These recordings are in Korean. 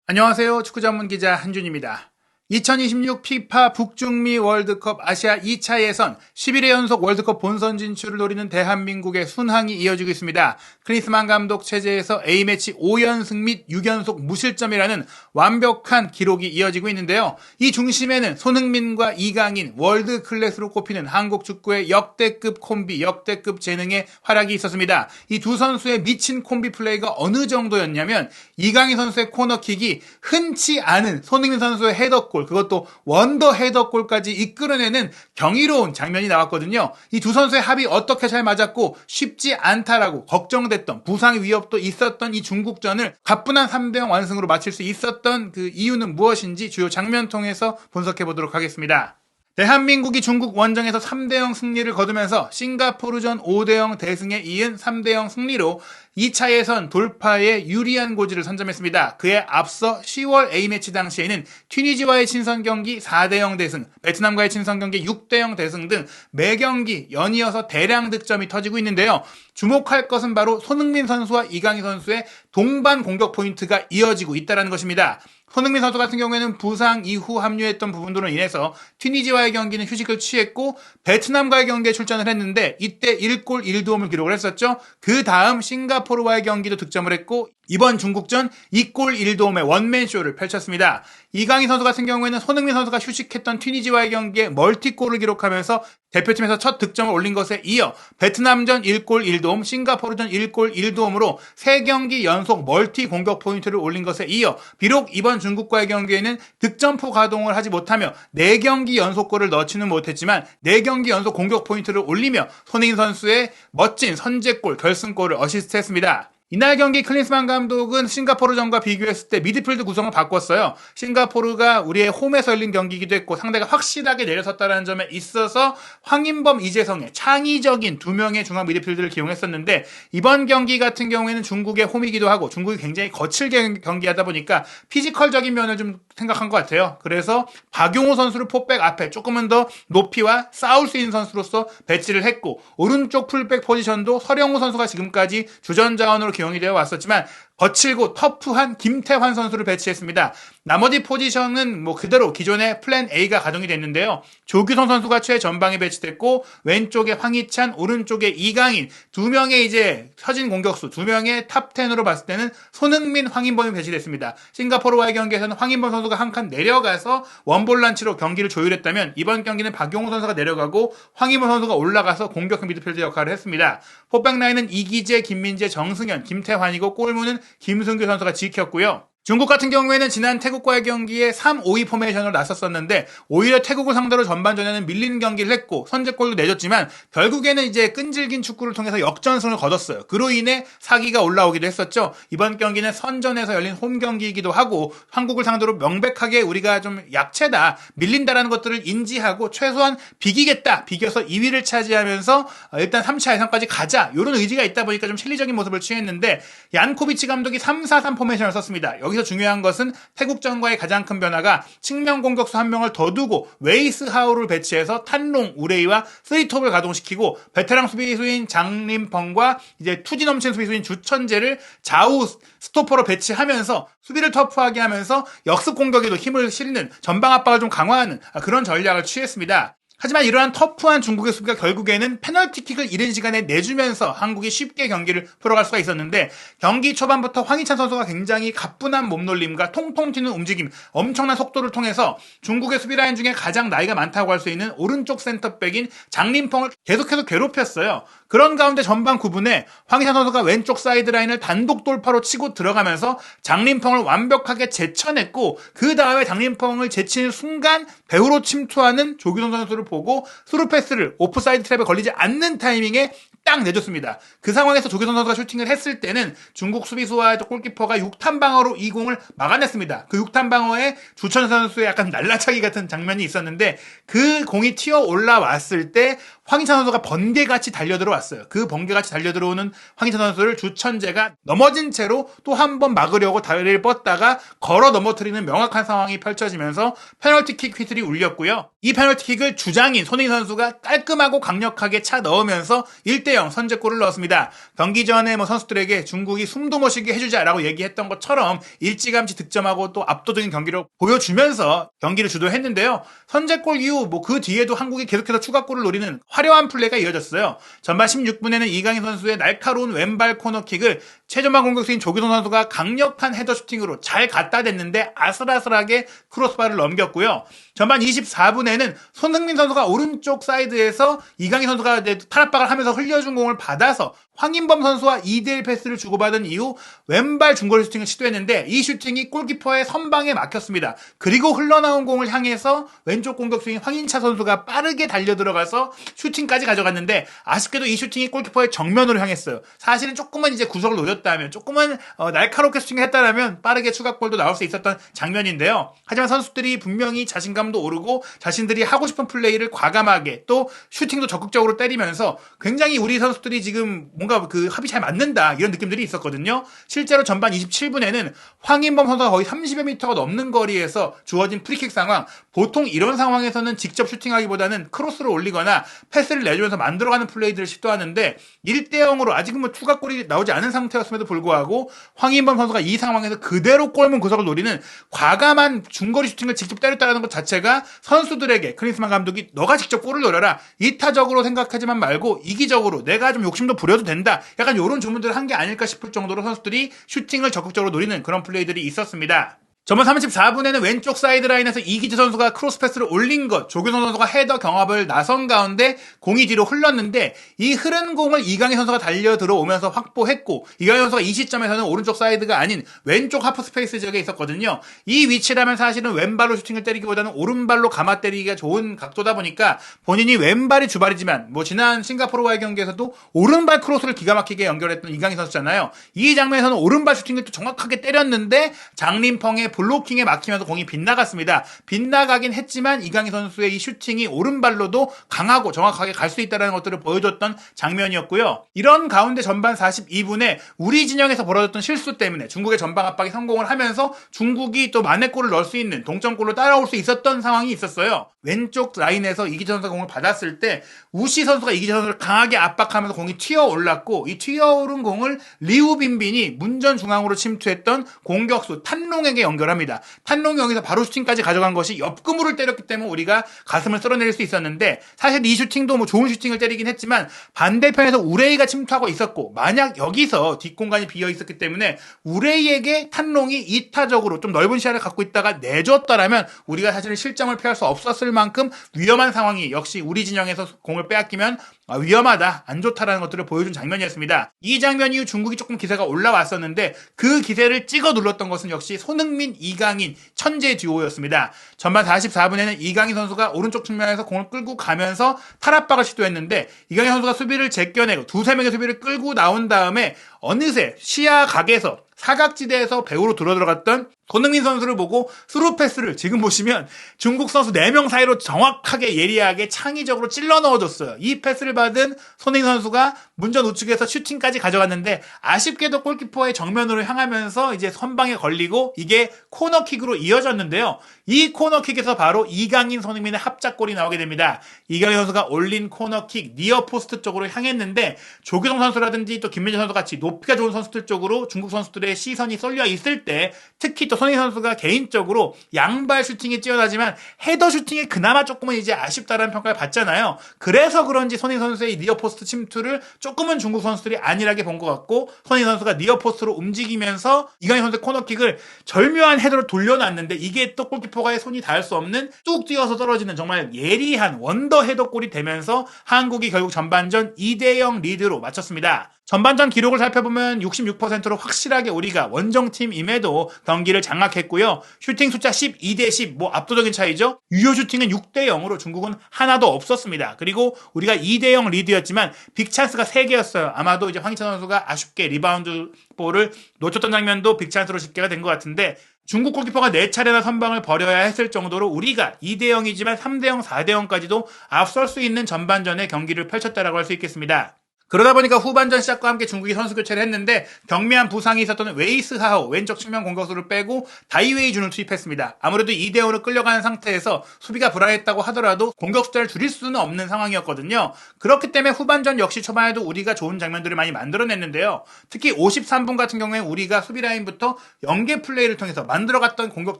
안녕하세요. 축구 전문 기자 한준입니다. 2026 피파 북중미 월드컵 아시아 2차 예선 11회 연속 월드컵 본선 진출을 노리는 대한민국의 순항이 이어지고 있습니다. 클린스만 감독 체제에서 A매치 5연승 및 6연속 무실점이라는 완벽한 기록이 이어지고 있는데요. 이 중심에는 손흥민과 이강인 월드 클래스로 꼽히는 한국 축구의 역대급 콤비, 역대급 재능의 활약이 있었습니다. 이 두 선수의 미친 콤비 플레이가 어느 정도였냐면 이강인 선수의 코너킥이 흔치 않은 손흥민 선수의 헤더골, 그것도 원더 헤더골까지 이끌어내는 경이로운 장면이 나왔거든요. 이 두 선수의 합이 어떻게 잘 맞았고 쉽지 않다라고 걱정됐던, 부상 위협도 있었던 이 중국전을 가뿐한 3대0 완승으로 마칠 수 있었던 그 이유는 무엇인지 주요 장면 통해서 분석해 보도록 하겠습니다. 대한민국이 중국 원정에서 3대0 승리를 거두면서 싱가포르전 5대0 대승에 이은 3대0 승리로 2차 예선 돌파에 유리한 고지를 선점했습니다. 그에 앞서 10월 A매치 당시에는 튀니지와의 친선 경기 4대0 대승, 베트남과의 친선 경기 6대0 대승 등 매경기 연이어서 대량 득점이 터지고 있는데요. 주목할 것은 바로 손흥민 선수와 이강인 선수의 동반 공격 포인트가 이어지고 있다는 것입니다. 손흥민 선수 같은 경우에는 부상 이후 합류했던 부분들로 인해서 튀니지와의 경기는 휴식을 취했고 베트남과의 경기에 출전을 했는데 이때 1골 1도움을 기록을 했었죠. 그 다음 싱가포르와의 경기도 득점을 했고 이번 중국전 2골 1도움의 원맨쇼를 펼쳤습니다. 이강인 선수 같은 경우에는 손흥민 선수가 휴식했던 튀니지와의 경기에 멀티골을 기록하면서 대표팀에서 첫 득점을 올린 것에 이어 베트남전 1골 1도움, 싱가포르전 1골 1도움으로 3경기 연속 멀티 공격 포인트를 올린 것에 이어 비록 이번 중국과의 경기에는 득점포 가동을 하지 못하며 4경기 연속골을 넣지는 못했지만 4경기 연속 공격 포인트를 올리며 손흥민 선수의 멋진 선제골, 결승골을 어시스트했습니다. 이날 경기 클린스만 감독은 싱가포르전과 비교했을 때 미드필드 구성을 바꿨어요. 싱가포르가 우리의 홈에서 열린 경기이기도 했고 상대가 확실하게 내려섰다는 점에 있어서 황인범, 이재성의 창의적인 2명의 중앙 미드필드를 기용했었는데 이번 경기 같은 경우에는 중국의 홈이기도 하고 중국이 굉장히 거칠게 경기하다 보니까 피지컬적인 면을 좀 생각한 것 같아요. 그래서 박용호 선수를 포백 앞에 조금은 더 높이와 싸울 수 있는 선수로서 배치를 했고 오른쪽 풀백 포지션도 서령우 선수가 지금까지 주전자원으로 기용이 되어 왔었지만 거칠고 터프한 김태환 선수를 배치했습니다. 나머지 포지션은 그대로 기존의 플랜 A가 가동이 됐는데요. 조규성 선수가 최전방에 배치됐고 왼쪽에 황희찬, 오른쪽에 이강인 2명의 이제 서진 공격수 2명의 탑10으로 봤을 때는 손흥민, 황인범이 배치됐습니다. 싱가포르와의 경기에서는 황인범 선수가 한 칸 내려가서 원볼란치로 경기를 조율했다면 이번 경기는 박용호 선수가 내려가고 황인범 선수가 올라가서 공격형 미드필더 역할을 했습니다. 포백 라인은 이기재, 김민재, 정승현, 김태환이고 골문은 김승규 선수가 지켰고요. 중국 같은 경우에는 지난 태국과의 경기에 3-5-2 포메이션으로 나섰었는데 오히려 태국을 상대로 전반전에는 밀리는 경기를 했고 선제골도 내줬지만 결국에는 이제 끈질긴 축구를 통해서 역전승을 거뒀어요. 그로 인해 사기가 올라오기도 했었죠. 이번 경기는 선전에서 열린 홈 경기이기도 하고 한국을 상대로 명백하게 우리가 좀 약체다, 밀린다라는 것들을 인지하고 최소한 비기겠다, 비겨서 2위를 차지하면서 일단 3차 예선까지 가자, 이런 의지가 있다 보니까 좀 실리적인 모습을 취했는데 얀코비치 감독이 3-4-3 포메이션을 썼습니다. 여기서 중요한 것은 태국전과의 가장 큰 변화가 측면 공격수 한 명을 더 두고 웨이스 하우를 배치해서 탄롱, 우레이와 쓰리톱을 가동시키고 베테랑 수비수인 장림펑과 이제 투지 넘치는 수비수인 주천재를 좌우 스토퍼로 배치하면서 수비를 터프하게 하면서 역습 공격에도 힘을 실는 전방 압박을 좀 강화하는 그런 전략을 취했습니다. 하지만 이러한 터프한 중국의 수비가 결국에는 페널티킥을 이른 시간에 내주면서 한국이 쉽게 경기를 풀어갈 수가 있었는데 경기 초반부터 황희찬 선수가 굉장히 가뿐한 몸놀림과 통통 튀는 움직임, 엄청난 속도를 통해서 중국의 수비 라인 중에 가장 나이가 많다고 할 수 있는 오른쪽 센터백인 장림펑을 계속해서 괴롭혔어요. 그런 가운데 전반 9분에 황희찬 선수가 왼쪽 사이드 라인을 단독 돌파로 치고 들어가면서 장림펑을 완벽하게 제쳐냈고 그 다음에 장림펑을 제치는 순간 배후로 침투하는 조규성 선수를 보고 스루 패스를 오프사이드 트랩에 걸리지 않는 타이밍에 딱 내줬습니다. 그 상황에서 조규성 선수가 슈팅을 했을 때는 중국 수비수와 골키퍼가 6탄 방어로 이 공을 막아냈습니다. 그 6탄 방어에 주천 선수의 약간 날라차기 같은 장면이 있었는데 그 공이 튀어 올라왔을 때 황희찬 선수가 번개같이 달려들어왔어요. 그 번개같이 달려들어오는 황희찬 선수를 주천재가 넘어진 채로 또 한 번 막으려고 다리를 뻗다가 걸어 넘어뜨리는 명확한 상황이 펼쳐지면서 페널티킥 휘슬이 울렸고요. 이 페널티킥을 주장인 손흥민 선수가 깔끔하고 강력하게 차 넣으면서 1대0 선제골을 넣었습니다. 경기 전에 선수들에게 중국이 숨도 못 쉬게 해주자라고 얘기했던 것처럼 일찌감치 득점하고 또 압도적인 경기를 보여주면서 경기를 주도했는데요. 선제골 이후 그 뒤에도 한국이 계속해서 추가골을 노리는 화려한 플레이가 이어졌어요. 전반 16분에는 이강인 선수의 날카로운 왼발 코너킥을 최전방 공격수인 조규성 선수가 강력한 헤더 슈팅으로 잘 갖다 댔는데 아슬아슬하게 크로스바를 넘겼고요. 전반 24분에는 손흥민 선수가 오른쪽 사이드에서 이강인 선수가 탈압박을 하면서 흘려준 공을 받아서 황인범 선수와 2대1 패스를 주고받은 이후 왼발 중거리 슈팅을 시도했는데 이 슈팅이 골키퍼의 선방에 막혔습니다. 그리고 흘러나온 공을 향해서 왼쪽 공격수인 황인차 선수가 빠르게 달려들어가서 슈팅까지 가져갔는데 아쉽게도 이 슈팅이 골키퍼의 정면으로 향했어요. 사실은 조금만 이제 구석을 노렸다면, 조금만 날카롭게 슈팅을 했다면 빠르게 추가골도 나올 수 있었던 장면인데요. 하지만 선수들이 분명히 자신감도 오르고 자신들이 하고 싶은 플레이를 과감하게 또 슈팅도 적극적으로 때리면서 굉장히 우리 선수들이 지금 뭔가 그 합이 잘 맞는다 이런 느낌들이 있었거든요. 실제로 전반 27분에는 황인범 선수가 거의 30여 미터가 넘는 거리에서 주어진 프리킥 상황, 보통 이런 상황에서는 직접 슈팅하기보다는 크로스를 올리거나 패스를 내주면서 만들어가는 플레이들을 시도하는데 1대0으로 아직은 추가골이 나오지 않은 상태였음에도 불구하고 황인범 선수가 이 상황에서 그대로 골문 구석을 노리는 과감한 중거리 슈팅을 직접 때렸다는 것 자체가 선수들에게 클린스만 감독이 너가 직접 골을 노려라, 이타적으로 생각하지만 말고 이기적으로 내가 좀 욕심도 부려도 된다, 약간 이런 주문들을 한 게 아닐까 싶을 정도로 선수들이 슈팅을 적극적으로 노리는 그런 플레이들이 있었습니다. 전반 34분에는 왼쪽 사이드라인에서 이기재 선수가 크로스 패스를 올린 것, 조규성 선수가 헤더 경합을 나선 가운데 공이 뒤로 흘렀는데 이 흐른 공을 이강인 선수가 달려 들어오면서 확보했고, 이강인 선수가 이 시점에서는 오른쪽 사이드가 아닌 왼쪽 하프 스페이스 지역에 있었거든요. 이 위치라면 사실은 왼발로 슈팅을 때리기보다는 오른발로 감아 때리기가 좋은 각도다 보니까 본인이 왼발이 주발이지만 지난 싱가포르와의 경기에서도 오른발 크로스를 기가 막히게 연결했던 이강인 선수잖아요. 이 장면에서는 오른발 슈팅을 또 정확하게 때렸는데 장림펑의 블로킹에 막히면서 공이 빗나갔습니다. 빗나가긴 했지만 이강인 선수의 이 슈팅이 오른발로도 강하고 정확하게 갈 수 있다는 것들을 보여줬던 장면이었고요. 이런 가운데 전반 42분에 우리 진영에서 벌어졌던 실수 때문에 중국의 전방 압박이 성공을 하면서 중국이 또 만회골을 넣을 수 있는 동점골로 따라올 수 있었던 상황이 있었어요. 왼쪽 라인에서 이기재 선수가 공을 받았을 때 우시 선수가 이기재 선수를 강하게 압박하면서 공이 튀어 올랐고, 이 튀어오른 공을 리우 빈빈이 문전 중앙으로 침투했던 공격수 탄롱에게 연결합니다. 탄롱이 여기서 바로 슈팅까지 가져간 것이 옆구무를 때렸기 때문에 우리가 가슴을 쓸어낼 수 있었는데, 사실 이 슈팅도 좋은 슈팅을 때리긴 했지만 반대편에서 우레이가 침투하고 있었고, 만약 여기서 뒷공간이 비어 있었기 때문에 우레이에게 탄롱이 이타적으로 좀 넓은 시야를 갖고 있다가 내줬더라면 우리가 사실은 실점을 피할 수 없었을 만큼 위험한 상황이, 역시 우리 진영에서 공을 빼앗기면 위험하다, 안 좋다라는 것들을 보여준 장면이었습니다. 이 장면 이후 중국이 조금 기세가 올라왔었는데 그 기세를 찍어 눌렀던 것은 역시 손흥민, 이강인 천재 듀오였습니다. 전반 44분에는 이강인 선수가 오른쪽 측면에서 공을 끌고 가면서 탈압박을 시도했는데 이강인 선수가 수비를 제껴내고 두세 명의 수비를 끌고 나온 다음에 어느새 시야 각에서 사각지대에서 배우로 들어갔던 손흥민 선수를 보고 스루 패스를 지금 보시면 중국 선수 4명 사이로 정확하게 예리하게 창의적으로 찔러 넣어줬어요. 이 패스를 받은 손흥민 선수가 문전 우측에서 슈팅까지 가져갔는데 아쉽게도 골키퍼의 정면으로 향하면서 이제 선방에 걸리고 이게 코너킥으로 이어졌는데요. 이 코너킥에서 바로 이강인, 손흥민의 합작골이 나오게 됩니다. 이강인 선수가 올린 코너킥 니어 포스트 쪽으로 향했는데 조규성 선수라든지 또 김민재 선수 같이 높이가 좋은 선수들 쪽으로 중국 선수들의 시선이 쏠려 있을 때, 특히 또 손흥민 선수가 개인적으로 양발 슈팅이 뛰어나지만 헤더 슈팅이 그나마 조금은 이제 아쉽다라는 평가를 받잖아요. 그래서 그런지 손흥민 선수의 니어 포스트 침투를 조금은 중국 선수들이 안일하게 본 것 같고, 손흥민 선수가 니어 포스트로 움직이면서 이강인 선수의 코너킥을 절묘한 헤더로 돌려놨는데 이게 또 골키퍼가의 손이 닿을 수 없는 뚝 뛰어서 떨어지는 정말 예리한 원더 헤더골이 되면서 한국이 결국 전반전 2대0 리드로 마쳤습니다. 전반전 기록을 살펴보면 66%로 확실하게 우리가 원정팀임에도 경기를 장악했고요. 슈팅 숫자 12대 10, 압도적인 차이죠. 유효 슈팅은 6대 0으로 중국은 하나도 없었습니다. 그리고 우리가 2대 0 리드였지만 빅찬스가 3개였어요. 아마도 이제 황희찬 선수가 아쉽게 리바운드 볼을 놓쳤던 장면도 빅찬스로 집계가 된 것 같은데, 중국 골키퍼가 4차례나 선방을 벌여야 했을 정도로 우리가 2대 0이지만 3대 0, 4대 0까지도 앞설 수 있는 전반전의 경기를 펼쳤다라고 할 수 있겠습니다. 그러다 보니까 후반전 시작과 함께 중국이 선수 교체를 했는데, 경미한 부상이 있었던 웨이스 하오 왼쪽 측면 공격수를 빼고 다이웨이 준을 투입했습니다. 아무래도 2대 5로 끌려가는 상태에서 수비가 불안했다고 하더라도 공격 숫자를 줄일 수는 없는 상황이었거든요. 그렇기 때문에 후반전 역시 초반에도 우리가 좋은 장면들을 많이 만들어냈는데요. 특히 53분 같은 경우에 우리가 수비 라인부터 연계 플레이를 통해서 만들어갔던 공격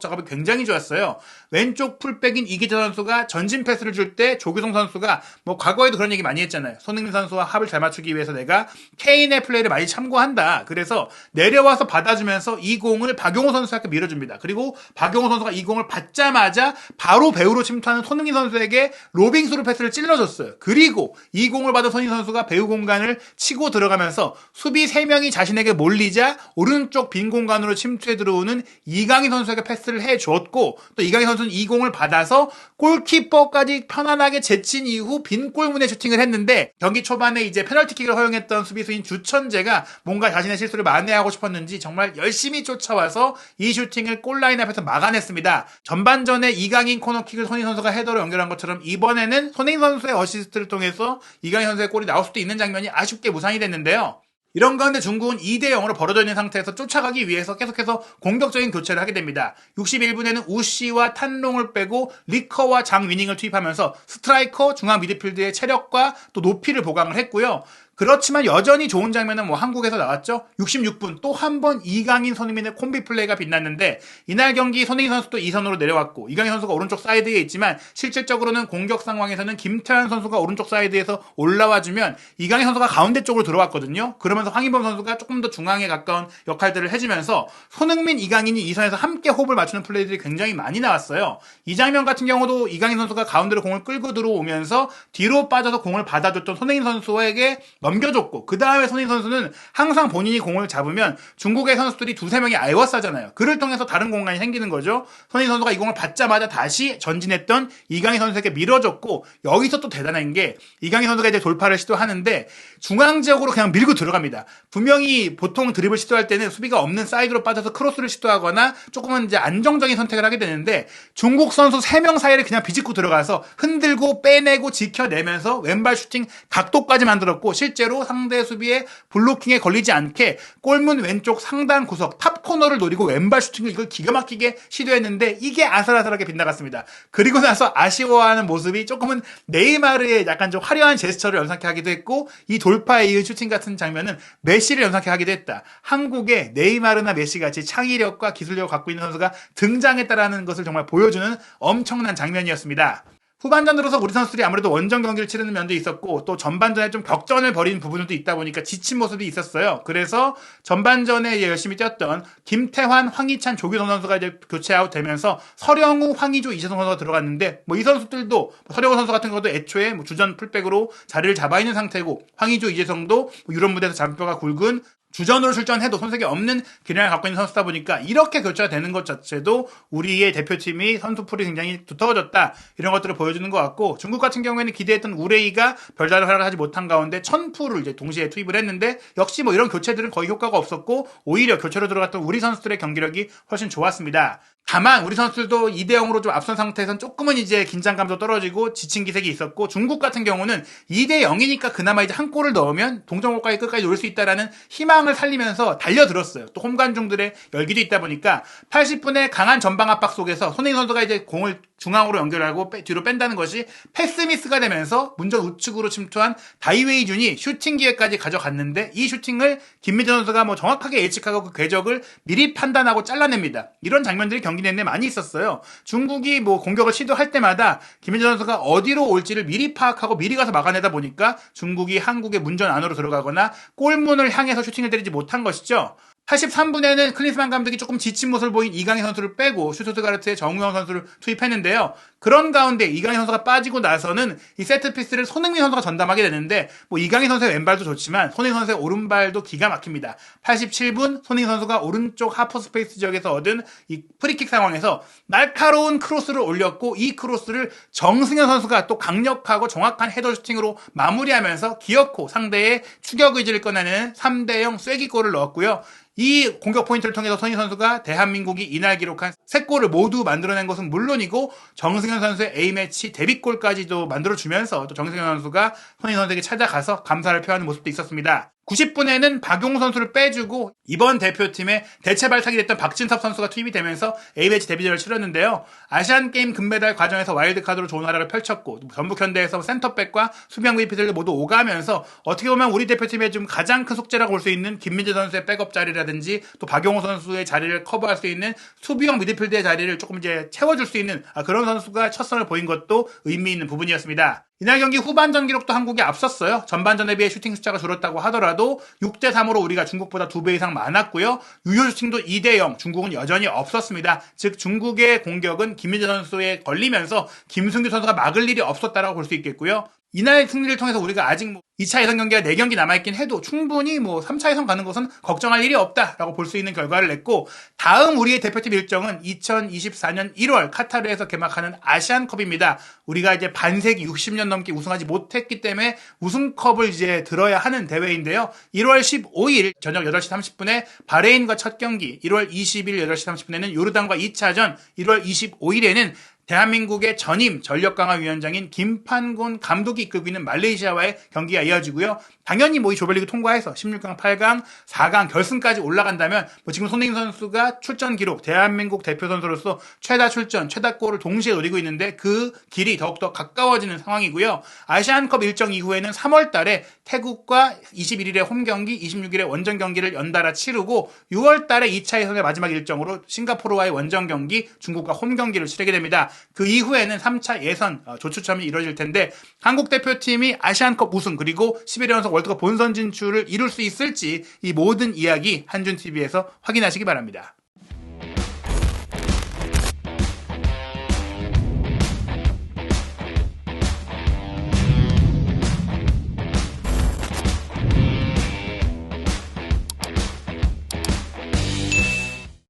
작업이 굉장히 좋았어요. 왼쪽 풀백인 이기재 선수가 전진 패스를 줄 때 조규성 선수가 과거에도 그런 얘기 많이 했잖아요. 손흥민 선수와 합을 잘 맞추기 위해서 내가 케인의 플레이를 많이 참고한다. 그래서 내려와서 받아주면서 이 공을 박용호 선수에게 밀어줍니다. 그리고 박용호 선수가 이 공을 받자마자 바로 배우로 침투하는 손흥민 선수에게 로빙스루 패스를 찔러줬어요. 그리고 이 공을 받은 손흥민 선수가 배우 공간을 치고 들어가면서 수비 3명이 자신에게 몰리자 오른쪽 빈 공간으로 침투해 들어오는 이강인 선수에게 패스를 해줬고, 또 이강인 선수는 이 공을 받아서 골키퍼까지 편안하게 제친 이후 빈 골문에 슈팅을 했는데, 경기 초반에 이제 페널티킥을 허용했던 수비수인 주천재가 뭔가 자신의 실수를 만회하고 싶었는지 정말 열심히 쫓아와서 이 슈팅을 골라인 앞에서 막아냈습니다. 전반전에 이강인 코너킥을 손흥민 선수가 헤더로 연결한 것처럼 이번에는 손흥민 선수의 어시스트를 통해서 이강인 선수의 골이 나올 수도 있는 장면이 아쉽게 무산이 됐는데요. 이런 가운데 중국은 2대 0으로 벌어져 있는 상태에서 쫓아가기 위해서 계속해서 공격적인 교체를 하게 됩니다. 61분에는 우씨와 탄롱을 빼고 리커와 장위닝을 투입하면서 스트라이커 중앙 미드필드의 체력과 또 높이를 보강을 했고요. 그렇지만 여전히 좋은 장면은 한국에서 나왔죠. 66분 또 한 번 이강인 손흥민의 콤비 플레이가 빛났는데, 이날 경기 손흥민 선수도 2선으로 내려왔고 이강인 선수가 오른쪽 사이드에 있지만 실질적으로는 공격 상황에서는 김태환 선수가 오른쪽 사이드에서 올라와주면 이강인 선수가 가운데 쪽으로 들어왔거든요. 그러면서 황인범 선수가 조금 더 중앙에 가까운 역할들을 해주면서 손흥민, 이강인이 이 선에서 함께 호흡을 맞추는 플레이들이 굉장히 많이 나왔어요. 이 장면 같은 경우도 이강인 선수가 가운데로 공을 끌고 들어오면서 뒤로 빠져서 공을 받아줬던 손흥민 선수에게 넘겨줬고, 그 다음에 손흥민 선수는 항상 본인이 공을 잡으면 중국의 선수들이 두세 명이 알워싸잖아요. 그를 통해서 다른 공간이 생기는 거죠. 손흥민 선수가 이 공을 받자마자 다시 전진했던 이강인 선수에게 밀어줬고, 여기서 또 대단한 게 이강인 선수가 이제 돌파를 시도하는데 중앙 지역으로 그냥 밀고 들어갑니다. 분명히 보통 드리블 시도할 때는 수비가 없는 사이드로 빠져서 크로스를 시도하거나 조금은 이제 안정적인 선택을 하게 되는데, 중국 선수 3명 사이를 그냥 비집고 들어가서 흔들고 빼내고 지켜내면서 왼발 슈팅 각도까지 만들었고, 실제로 상대 수비의 블로킹에 걸리지 않게 골문 왼쪽 상단 구석 탑 코너를 노리고 왼발 슈팅을 이걸 기가 막히게 시도했는데 이게 아슬아슬하게 빗나갔습니다. 그리고 나서 아쉬워하는 모습이 조금은 네이마르의 약간 좀 화려한 제스처를 연상케 하기도 했고, 이 돌파에 이은 슈팅 같은 장면은 메시를 연상케 하기도 했다. 한국에 네이마르나 메시 같이 창의력과 기술력을 갖고 있는 선수가 등장했다라는 것을 정말 보여주는 엄청난 장면이었습니다. 후반전 들어서 우리 선수들이 아무래도 원정 경기를 치르는 면도 있었고, 또 전반전에 좀 격전을 벌이는 부분도 있다 보니까 지친 모습이 있었어요. 그래서 전반전에 열심히 뛰었던 김태환, 황희찬, 조규성 선수가 이제 교체 아웃되면서 서령우, 황의조, 이재성 선수가 들어갔는데, 이 선수들도 서령우 선수 같은 것도 애초에 주전 풀백으로 자리를 잡아 있는 상태고, 황의조, 이재성도 유럽 무대에서 잔뼈가 굵은 주전으로 출전해도 손색이 없는 기량을 갖고 있는 선수다 보니까 이렇게 교체가 되는 것 자체도 우리의 대표팀이 선수풀이 굉장히 두터워졌다, 이런 것들을 보여주는 것 같고, 중국 같은 경우에는 기대했던 우레이가 별다른 활약을 하지 못한 가운데 천푸를 이제 동시에 투입을 했는데, 역시 이런 교체들은 거의 효과가 없었고 오히려 교체로 들어갔던 우리 선수들의 경기력이 훨씬 좋았습니다. 다만 우리 선수들도 2대 0으로 좀 앞선 상태에서는 조금은 이제 긴장감도 떨어지고 지친 기색이 있었고, 중국 같은 경우는 2대 0이니까 그나마 이제 한 골을 넣으면 동점골까지 끝까지 노릴 수 있다라는 희망을 살리면서 달려들었어요. 또 홈관중들의 열기도 있다 보니까 80분의 강한 전방 압박 속에서 손흥민 선수가 이제 공을 중앙으로 연결하고 뒤로 뺀다는 것이 패스미스가 되면서 문전 우측으로 침투한 다이웨이 준이 슈팅 기회까지 가져갔는데, 이 슈팅을 김민재 선수가 정확하게 예측하고 그 궤적을 미리 판단하고 잘라냅니다. 이런 장면들이 경기 내내 많이 있었어요. 중국이 공격을 시도할 때마다 김민재 선수가 어디로 올지를 미리 파악하고 미리 가서 막아내다 보니까 중국이 한국의 문전 안으로 들어가거나 골문을 향해서 슈팅을 때리지 못한 것이죠. 83분에는 클린스만 감독이 조금 지친 모습을 보인 이강인 선수를 빼고 슈투트가르트의 정우영 선수를 투입했는데요. 그런 가운데 이강인 선수가 빠지고 나서는 이 세트피스를 손흥민 선수가 전담하게 되는데 뭐 이강인 선수의 왼발도 좋지만 손흥민 선수의 오른발도 기가 막힙니다. 87분 손흥민 선수가 오른쪽 하프 스페이스 지역에서 얻은 이 프리킥 상황에서 날카로운 크로스를 올렸고 이 크로스를 정승현 선수가 또 강력하고 정확한 헤더 슈팅으로 마무리하면서 기어코 상대의 추격 의지를 꺼내는 3대0 쐐기골을 넣었고요. 이 공격 포인트를 통해서 손흥민 선수가 대한민국이 이날 기록한 3골을 모두 만들어낸 것은 물론이고 정승현 선수의 A매치 데뷔골까지도 만들어주면서 또 정승현 선수가 손흥민 선수에게 찾아가서 감사를 표하는 모습도 있었습니다. 90분에는 박용우 선수를 빼주고 이번 대표팀에 대체 발탁이 됐던 박진섭 선수가 투입이 되면서 A매치 데뷔전을 치렀는데요. 아시안게임 금메달 과정에서 와일드카드로 좋은 활약을 펼쳤고 전북현대에서 센터백과 수비형 미드필더를 모두 오가면서 어떻게 보면 우리 대표팀의 좀 가장 큰 숙제라고 볼 수 있는 김민재 선수의 백업 자리라든지 또 박용우 선수의 자리를 커버할 수 있는 수비형 미드필더의 자리를 조금 이제 채워줄 수 있는 그런 선수가 첫 선을 보인 것도 의미 있는 부분이었습니다. 이날 경기 후반전 기록도 한국이 앞섰어요. 전반전에 비해 슈팅 숫자가 줄었다고 하더라도 6대3으로 우리가 중국보다 2배 이상 많았고요. 유효 슈팅도 2대0, 중국은 여전히 없었습니다. 즉 중국의 공격은 김민재 선수에 걸리면서 김승규 선수가 막을 일이 없었다라고 볼 수 있겠고요. 이날 승리를 통해서 우리가 아직 2차 예선 경기가 4경기 남아있긴 해도 충분히 3차 예선 가는 것은 걱정할 일이 없다라고 볼 수 있는 결과를 냈고 다음 우리의 대표팀 일정은 2024년 1월 카타르에서 개막하는 아시안컵입니다. 우리가 이제 반세기 60년 넘게 우승하지 못했기 때문에 우승컵을 이제 들어야 하는 대회인데요. 1월 15일 저녁 8시 30분에 바레인과 첫 경기, 1월 20일 8시 30분에는 요르단과 2차전, 1월 25일에는 대한민국의 전임 전력강화위원장인 김판곤 감독이 이끌고 있는 말레이시아와의 경기가 이어지고요. 당연히 이 조별리그 통과해서 16강, 8강, 4강 결승까지 올라간다면 지금 손흥민 선수가 출전 기록, 대한민국 대표 선수로서 최다 출전, 최다 골을 동시에 노리고 있는데 그 길이 더욱더 가까워지는 상황이고요. 아시안컵 일정 이후에는 3월 달에 태국과 21일에 홈경기, 26일에 원정 경기를 연달아 치르고 6월 달에 2차 예선의 마지막 일정으로 싱가포르와의 원정 경기, 중국과 홈 경기를 치르게 됩니다. 그 이후에는 3차 예선 조추첨이 이루어질 텐데 한국 대표팀이 아시안컵 우승 그리고 11회 연속 월드컵 본선 진출을 이룰 수 있을지 이 모든 이야기 한준TV에서 확인하시기 바랍니다.